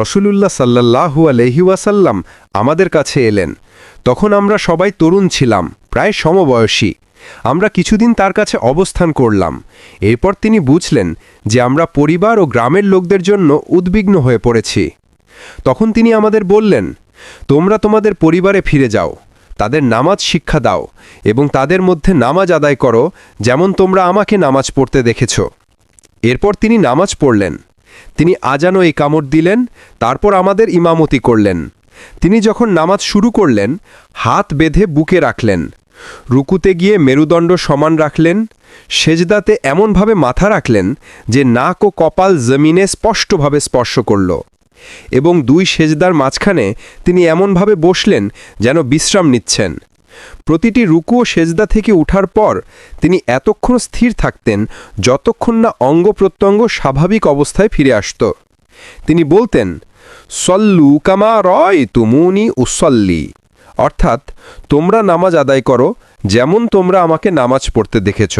রসূলুল্লাহ সাল্লাল্লাহু আলাইহি ওয়াসাল্লাম আমাদের কাছে এলেন। তখন আমরা সবাই তরুণ ছিলাম, প্রায় সমবয়সী। আমরা কিছুদিন তার কাছে অবস্থান করলাম। এরপর তিনি বুঝলেন যে আমরা পরিবার ও গ্রামের লোকদের জন্য উদ্বিগ্ন হয়ে পড়েছি। তখন তিনি আমাদের বললেন, তোমরা তোমাদের পরিবারে ফিরে যাও, তাদের নামাজ শিক্ষা দাও এবং তাদের মধ্যে নামাজ আদায় করো, যেমন তোমরা আমাকে নামাজ পড়তে দেখেছ। এরপর তিনি নামাজ পড়লেন। তিনি আজান ও ইকামত দিলেন, তারপর আমাদের ইমামতি করলেন। তিনি যখন নামাজ শুরু করলেন, হাত বেঁধে বুকে রাখলেন, রুকুতে গিয়ে মেরুদণ্ড সমান রাখলেন, সেজদাতে এমনভাবে মাথা রাখলেন যে নাক ও কপাল জমিনে স্পষ্টভাবে স্পর্শ করল, এবং দুই সেজদার মাঝখানে তিনি এমনভাবে বসলেন যেন বিশ্রাম নিচ্ছেন। প্রতিটি রুকু ও সেজদা থেকে উঠার পর তিনি এতক্ষণ স্থির থাকতেন যতক্ষণ না অঙ্গ প্রত্যঙ্গ স্বাভাবিক অবস্থায় ফিরে আসত। তিনি বলতেন, সল্লু কামা রয় তুমুনি উসল্লি, অর্থাৎ তোমরা নামাজ আদায় করো যেমন তোমরা আমাকে নামাজ পড়তে দেখেছ।